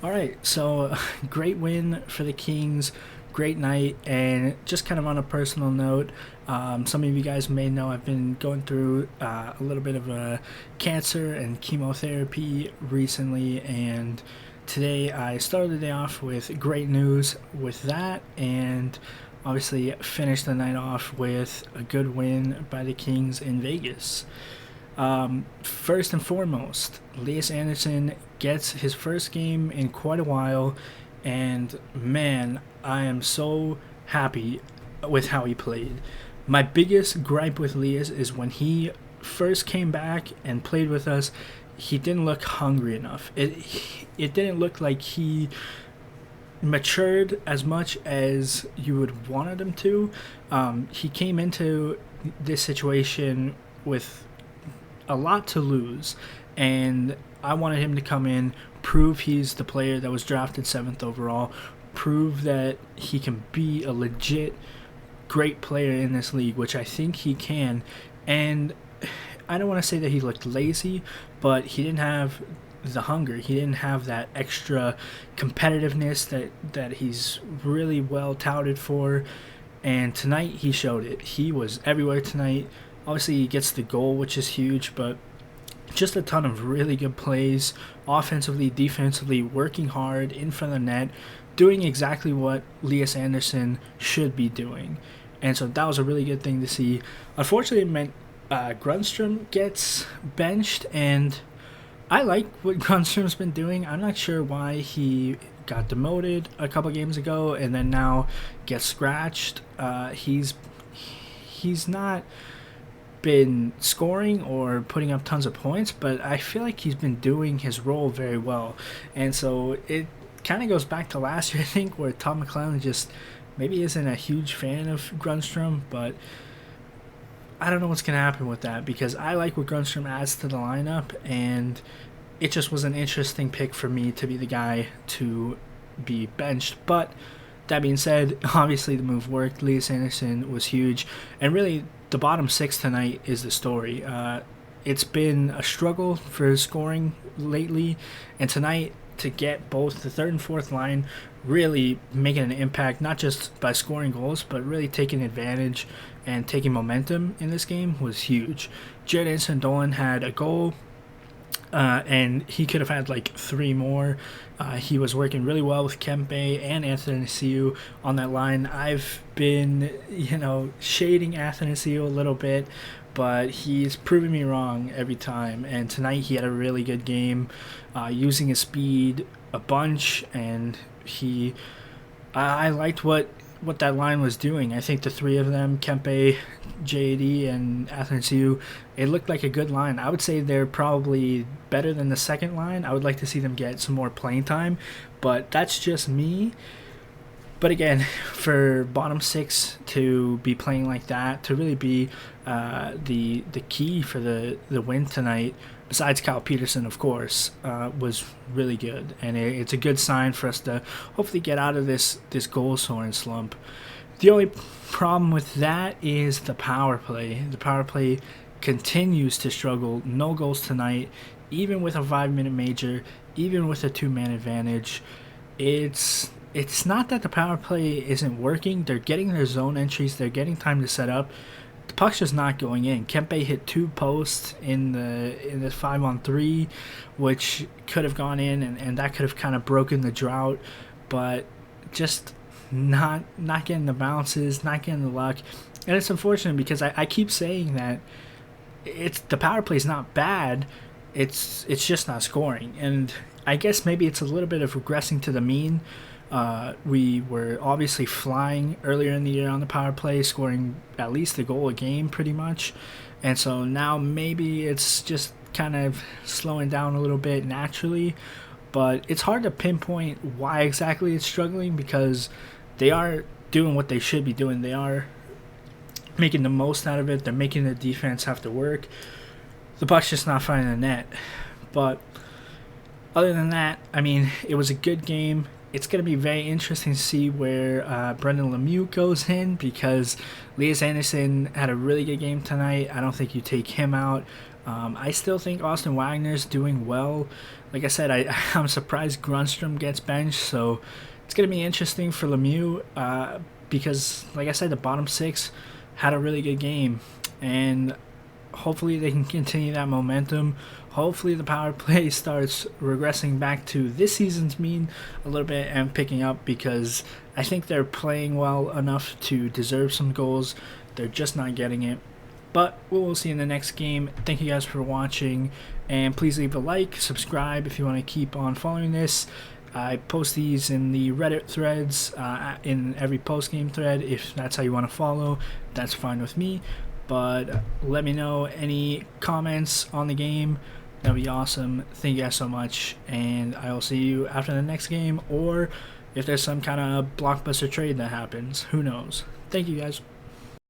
All right, so great win for the Kings, great night, and just kind of on a personal note, some of you guys may know I've been going through a little bit of a cancer and chemotherapy recently, and today I started the day off with great news with that, and obviously finished the night off with a good win by the Kings in Vegas. First and foremost, Lias gets his first game in quite a while, and man, I am so happy with how he played. My biggest gripe with Lias is when he first came back and played with us, he didn't look hungry enough. It didn't look like he matured as much as you would wanted him to. He came into this situation with a lot to lose, and I wanted him to come in, prove he's the player that was drafted 7th overall, prove that he can be a legit great player in this league, which I think he can. And I don't want to say that he looked lazy, but he didn't have the hunger. He didn't have that extra competitiveness that he's really well touted for. And tonight he showed it. He was everywhere tonight. Obviously, he gets the goal, which is huge, but just a ton of really good plays, offensively, defensively, working hard in front of the net, doing exactly what Lias Andersson should be doing. And so that was a really good thing to see. Unfortunately, it meant Grundstrom gets benched, and I like what Grundstrom's been doing. I'm not sure why he got demoted a couple games ago and then now gets scratched. He's not been scoring or putting up tons of points, but I feel like he's been doing his role very well. And so it kind of goes back to last year, I think, where Tom McClellan just maybe isn't a huge fan of Grundstrom, but I don't know what's going to happen with that because I like what Grundstrom adds to the lineup, and it just was an interesting pick for me to be the guy to be benched. But that being said, obviously the move worked. Lias Andersson was huge, and really the bottom six tonight is the story. It's been a struggle for scoring lately, and tonight to get both the third and fourth line really making an impact, not just by scoring goals, but really taking advantage and taking momentum in this game was huge. Jared Anderson-Dolan had a goal, and he could have had like 3 more. He was working really well with Kempe and Athanasiou on that line. I've been, shading Athanasiou a little bit, but he's proven me wrong every time. And tonight he had a really good game, using his speed a bunch, and I liked what that line was doing. I think the 3 of them, Kempe, JD, and Athanasiou, it looked like a good line. I would say they're probably better than the second line. I would like to see them get some more playing time, but that's just me. But again, for bottom 6 to be playing like that, to really be the key for the win tonight, besides Kyle Peterson, of course, was really good. And it's a good sign for us to hopefully get out of this goal scoring slump. The only problem with that is the power play. The power play continues to struggle. No goals tonight, even with a 5-minute major, even with a 2-man advantage. It's not that the power play isn't working. They're getting their zone entries. They're getting time to set up. The puck's just not going in. Kempe hit 2 posts in the 5-on-3, which could have gone in, and that could have kind of broken the drought. But just not getting the bounces, not getting the luck. And it's unfortunate because I keep saying that the power play is not bad. It's just not scoring. And I guess maybe it's a little bit of regressing to the mean. We were obviously flying earlier in the year on the power play, scoring at least a goal a game pretty much. And so now maybe it's just kind of slowing down a little bit naturally. But it's hard to pinpoint why exactly it's struggling because they are doing what they should be doing. They are making the most out of it. They're making the defense have to work. The puck's just not finding the net. But other than that, I mean, it was a good game. it's going to be very interesting to see where Brendan Lemieux goes in, because Lias Anderson had a really good game tonight. I don't think you take him out. I still think Austin Wagner's doing well. Like I said, I'm surprised Grunstrom gets benched, so it's going to be interesting for Lemieux because, like I said, the bottom six had a really good game, and hopefully they can continue that momentum. Hopefully the power play starts regressing back to this season's mean a little bit and picking up, because I think they're playing well enough to deserve some goals. They're just not getting it. But we will see in the next game. Thank you guys for watching, and please leave a like, subscribe if you want to keep on following this. I post these in the Reddit threads, in every post-game thread. If that's how you want to follow, that's fine with me. But let me know any comments on the game. That'd be awesome. Thank you guys so much, and I will see you after the next game, or if there's some kind of blockbuster trade that happens. Who knows? Thank you guys.